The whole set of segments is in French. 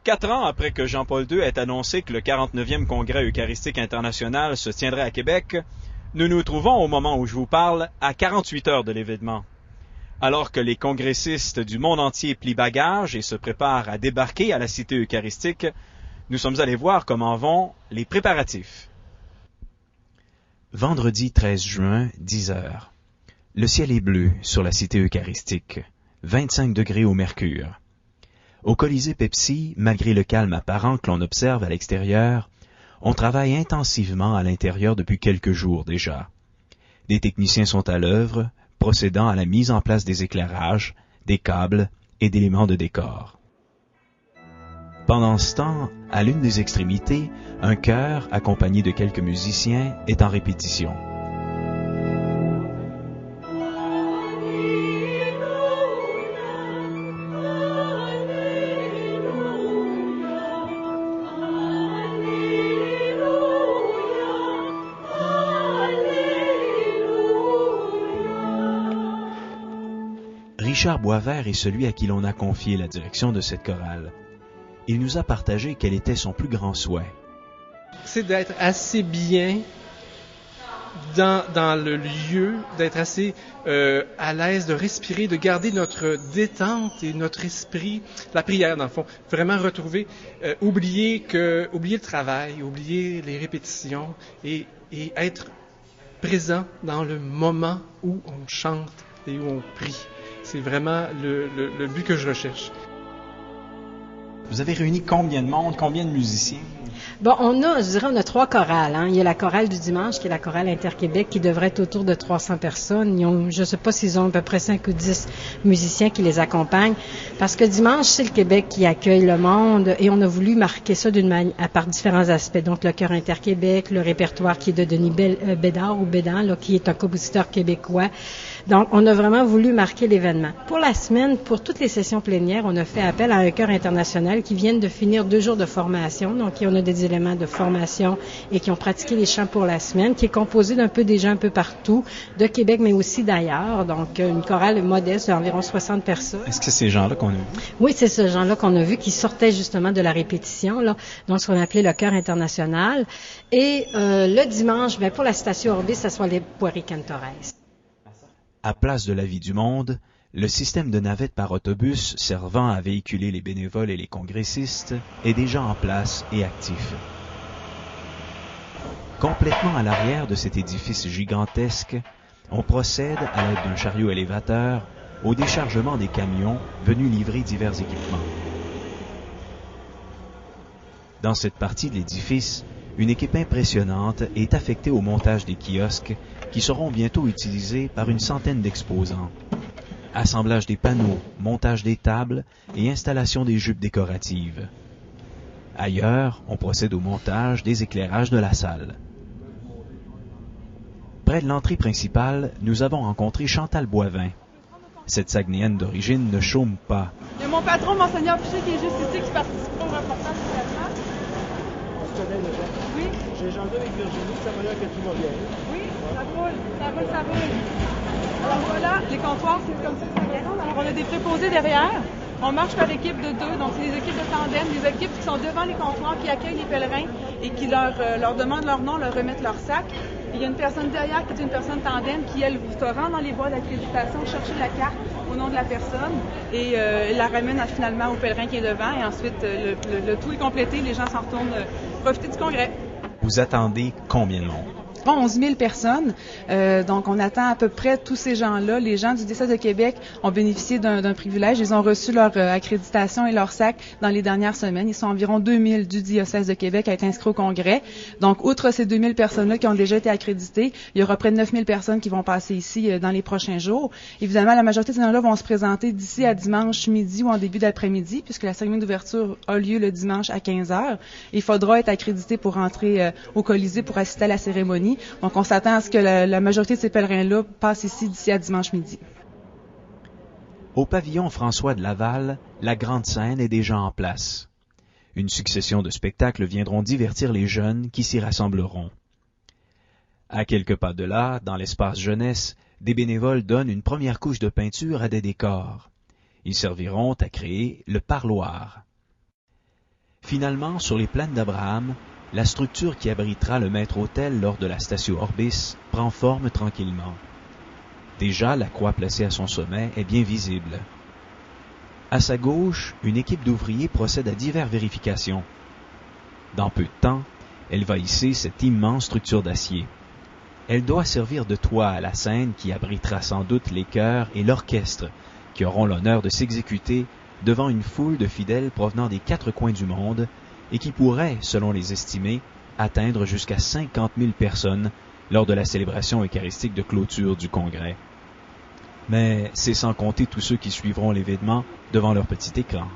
4 ans après que Jean-Paul II ait annoncé que le 49e Congrès eucharistique international se tiendrait à Québec, nous nous trouvons au moment où je vous parle à 48 heures de l'événement. Alors que les congressistes du monde entier plient bagages et se préparent à débarquer à la cité eucharistique, nous sommes allés voir comment vont les préparatifs. Vendredi 13 juin, 10 heures. Le ciel est bleu sur la cité eucharistique, 25 degrés au mercure. Au Colisée Pepsi, malgré le calme apparent que l'on observe à l'extérieur, on travaille intensivement à l'intérieur depuis quelques jours déjà. Des techniciens sont à l'œuvre, procédant à la mise en place des éclairages, des câbles et d'éléments de décor. Pendant ce temps, à l'une des extrémités, un chœur, accompagné de quelques musiciens, est en répétition. Richard Boisvert est celui à qui l'on a confié la direction de cette chorale. Il nous a partagé quel était son plus grand souhait. C'est d'être assez bien dans le lieu, d'être assez à l'aise, de respirer, de garder notre détente et notre esprit, la prière dans le fond, vraiment retrouver, oublier le travail, oublier les répétitions et être présent dans le moment où on chante et où on prie. C'est vraiment le but que je recherche. Vous avez réuni combien de monde, combien de musiciens? Bon, on a 3 chorales. Il y a la chorale du dimanche, qui est la chorale Inter-Québec, qui devrait être autour de 300 personnes. Je ne sais pas s'ils ont à peu près 5 ou 10 musiciens qui les accompagnent. Parce que dimanche, c'est le Québec qui accueille le monde et on a voulu marquer ça par différents aspects. Donc, le chœur Inter-Québec, le répertoire qui est de Denis Bédard, qui est un compositeur québécois. Donc, on a vraiment voulu marquer l'événement. Pour la semaine, pour toutes les sessions plénières, on a fait appel à un chœur international qui vient de finir 2 jours de formation. Donc, on a des éléments de formation et qui ont pratiqué les chants pour la semaine, qui est composé d'un peu des gens un peu partout, de Québec, mais aussi d'ailleurs. Donc, une chorale modeste d'environ 60 personnes. Est-ce que c'est ces gens-là qu'on a vu? Oui, c'est ces gens-là qu'on a vu qui sortaient justement de la répétition, donc ce qu'on appelait le chœur international. Et le dimanche, pour la station Orbis, ça soit les Puericantores. À Place de la Vie du Monde, le système de navettes par autobus servant à véhiculer les bénévoles et les congressistes est déjà en place et actif. Complètement à l'arrière de cet édifice gigantesque, on procède, à l'aide d'un chariot élévateur, au déchargement des camions venus livrer divers équipements. Dans cette partie de l'édifice, une équipe impressionnante est affectée au montage des kiosques qui seront bientôt utilisés par une centaine d'exposants. Assemblage des panneaux, montage des tables et installation des jupes décoratives. Ailleurs, on procède au montage des éclairages de la salle. Près de l'entrée principale, nous avons rencontré Chantal Boivin. Cette Saguenayenne d'origine ne chôme pas. Il y a mon patron, Monseigneur Piché, qui est juste ici, qui participe au reportage du événement. Tu connais le gens? Oui. J'ai échangé avec Virginie, ça m'a l'air que tout va bien. Oui, ça roule. Alors voilà, les comptoirs, c'est comme ça que ça gagne. Alors on a des préposés derrière. On marche par équipe de 2, donc c'est des équipes de tandem, des équipes qui sont devant les comptoirs, qui accueillent les pèlerins et qui leur demandent leur nom, leur remettent leur sac. Et il y a une personne derrière qui est une personne tandem qui, elle, vous rend dans les boîtes d'accréditation, chercher la carte au nom de la personne et la ramène finalement au pèlerin qui est devant. Et ensuite, le tout est complété, les gens s'en retournent profiter du congrès. Vous attendez combien de monde? 11 000 personnes. Donc, on attend à peu près tous ces gens-là. Les gens du diocèse de Québec ont bénéficié d'un privilège. Ils ont reçu leur accréditation et leur sac dans les dernières semaines. Ils sont environ 2 000 du diocèse de Québec à être inscrits au congrès. Donc, outre ces 2 000 personnes-là qui ont déjà été accréditées, il y aura près de 9 000 personnes qui vont passer ici dans les prochains jours. Évidemment, la majorité de ces gens-là vont se présenter d'ici à dimanche midi ou en début d'après-midi, puisque la cérémonie d'ouverture a lieu le dimanche à 15 heures. Il faudra être accrédité pour entrer au Colisée pour assister à la cérémonie. Donc, on s'attend à ce que la majorité de ces pèlerins-là passent ici d'ici à dimanche midi. Au pavillon François de Laval, la grande scène est déjà en place. Une succession de spectacles viendront divertir les jeunes qui s'y rassembleront. À quelques pas de là, dans l'espace jeunesse, des bénévoles donnent une première couche de peinture à des décors. Ils serviront à créer le parloir. Finalement, sur les plaines d'Abraham, la structure qui abritera le maître-autel lors de la Statio Orbis prend forme tranquillement. Déjà, la croix placée à son sommet est bien visible. À sa gauche, une équipe d'ouvriers procède à diverses vérifications. Dans peu de temps, elle va hisser cette immense structure d'acier. Elle doit servir de toit à la scène qui abritera sans doute les chœurs et l'orchestre qui auront l'honneur de s'exécuter devant une foule de fidèles provenant des 4 coins du monde et qui pourrait, selon les estimés, atteindre jusqu'à 50 000 personnes lors de la célébration eucharistique de clôture du Congrès. Mais c'est sans compter tous ceux qui suivront l'événement devant leur petit écran.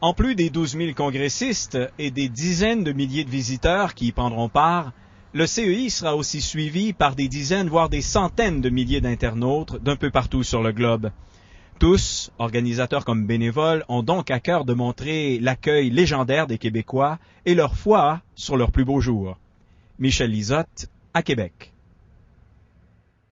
En plus des 12 000 congressistes et des dizaines de milliers de visiteurs qui y prendront part, le CEI sera aussi suivi par des dizaines, voire des centaines de milliers d'internautes d'un peu partout sur le globe. Tous, organisateurs comme bénévoles, ont donc à cœur de montrer l'accueil légendaire des Québécois et leur foi sur leur plus beau jour. Michel Lizotte, à Québec.